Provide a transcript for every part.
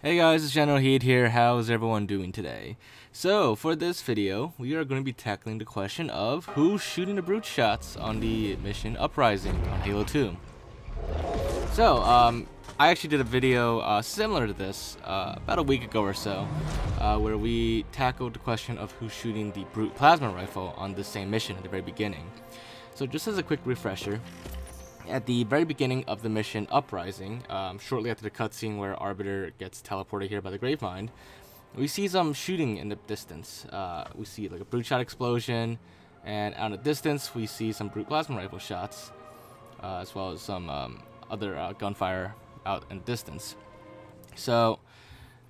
Hey guys, it's Generalkidd here. How's everyone doing today? So, for this video, we are going to be tackling the question of who's shooting the brute shots on the mission Uprising on Halo 2. So, I actually did a video similar to this about a week ago or so, where we tackled the question of who's shooting the brute plasma rifle on the same mission at the very beginning. So, just as a quick refresher, at the very beginning of the mission Uprising, shortly after the cutscene where Arbiter gets teleported here by the Gravemind, we see some shooting in the distance. We see like a brute shot explosion, and out in the distance we see some brute plasma rifle shots, as well as some other gunfire out in the distance. So,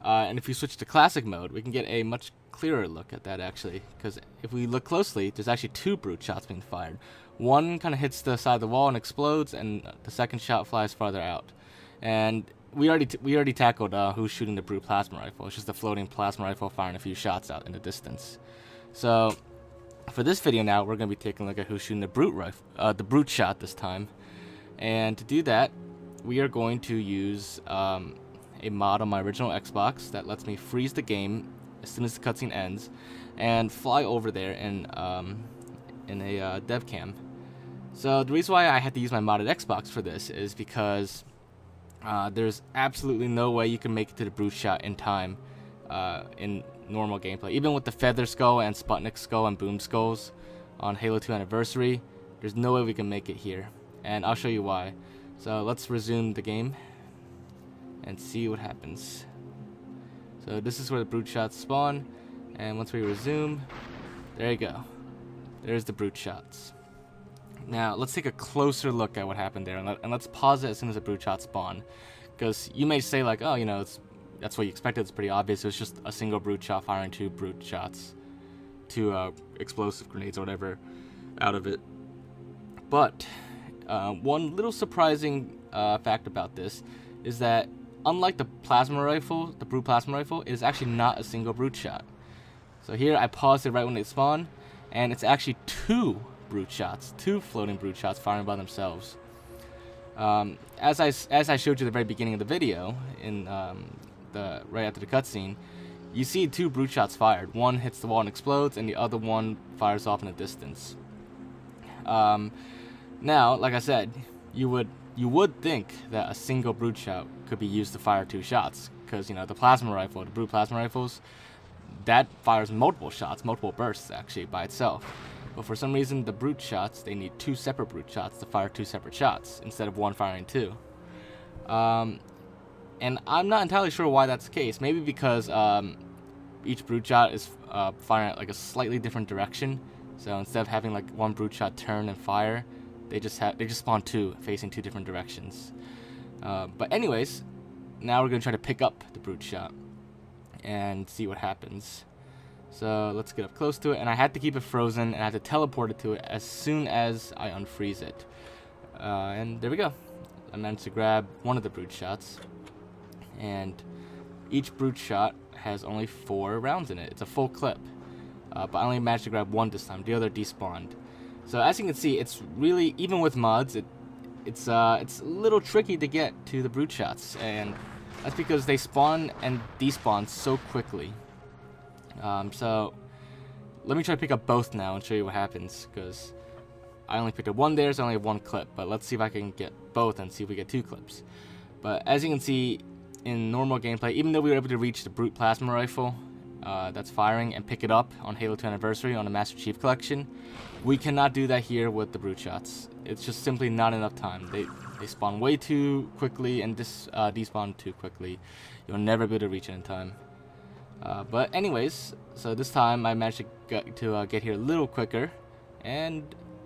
and if we switch to classic mode, we can get a much clearer look at that actually, because if we look closely, there's actually two brute shots being fired. One kind of hits the side of the wall and explodes, and the second shot flies farther out. And we already tackled who's shooting the brute plasma rifle. It's just a floating plasma rifle firing a few shots out in the distance. So for this video now, we're going to be taking a look at who's shooting the brute rifle, the brute shot this time. And to do that, we are going to use a mod on my original Xbox that lets me freeze the game as soon as the cutscene ends and fly over there in a dev cam. So the reason why I had to use my modded Xbox for this is because there's absolutely no way you can make it to the brute shot in time in normal gameplay. Even with the Feather Skull and Sputnik Skull and Boom Skulls on Halo 2 Anniversary, there's no way we can make it here. And I'll show you why. So let's resume the game and see what happens. So this is where the brute shots spawn, and once we resume, there you go. There's the brute shots. Now, let's take a closer look at what happened there, and let's pause it as soon as the brute shots spawn. Because you may say, like, oh, you know, that's what you expected, it's pretty obvious, it was just a single brute shot firing two brute shots. Two explosive grenades or whatever out of it. But, one little surprising fact about this is that, unlike the plasma rifle, the brute plasma rifle, it is actually not a single brute shot. So here, I paused it right when they spawn, and it's actually two brute shots, two floating brute shots firing by themselves. As I showed you at the very beginning of the video, in right after the cutscene, you see two brute shots fired. One hits the wall and explodes, and the other one fires off in the distance. Now, like I said, you would think that a single brute shot could be used to fire two shots, because you know the plasma rifle, the brute plasma rifles, that fires multiple shots, multiple bursts actually by itself. But for some reason, the brute shots, they need two separate brute shots to fire two separate shots instead of one firing two. And I'm not entirely sure why that's the case. Maybe because each brute shot is firing at like a slightly different direction. So instead of having like one brute shot turn and fire, they just spawn two facing two different directions. But anyways, now we're gonna try to pick up the brute shot and see what happens. So let's get up close to it, and I had to keep it frozen, and I had to teleport it to it as soon as I unfreeze it. And there we go. I managed to grab one of the brute shots, and each brute shot has only 4 rounds in it. It's a full clip, but I only managed to grab one this time. The other despawned. So as you can see, it's really, even with mods, it's a little tricky to get to the brute shots, and that's because they spawn and despawn so quickly. So let me try to pick up both now and show you what happens, because I only picked up one there, so I only have one clip, but let's see if I can get both and see if we get 2 clips. But as you can see, in normal gameplay, even though we were able to reach the brute plasma rifle that's firing and pick it up on Halo 2 Anniversary on the Master Chief Collection, we cannot do that here with the brute shots. It's just simply not enough time. They spawn way too quickly and despawn too quickly. You'll never be able to reach it in time. But anyways, so this time I managed to get here a little quicker, and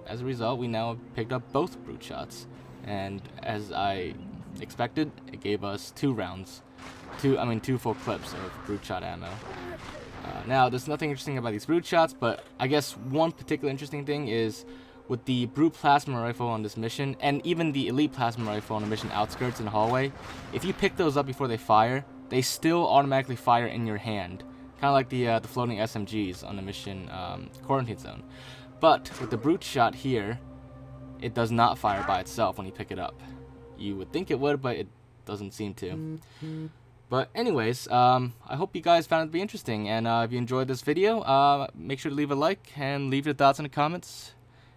as a result, we now picked up both brute shots. And as I expected, it gave us 2 rounds, 2 full clips of brute shot ammo. Now, there's nothing interesting about these brute shots, but I guess one particular interesting thing is with the brute plasma rifle on this mission, and even the elite plasma rifle on the mission outskirts in the hallway, if you pick those up before they fire, they still automatically fire in your hand, kind of like the floating SMGs on the mission Quarantine Zone. But with the brute shot here, it does not fire by itself when you pick it up. You would think it would, but it doesn't seem to. But anyways, I hope you guys found it to be interesting, and if you enjoyed this video, make sure to leave a like and leave your thoughts in the comments.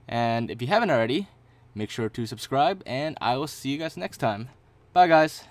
And if you haven't already, make sure to subscribe, and I will see you guys next time. Bye guys.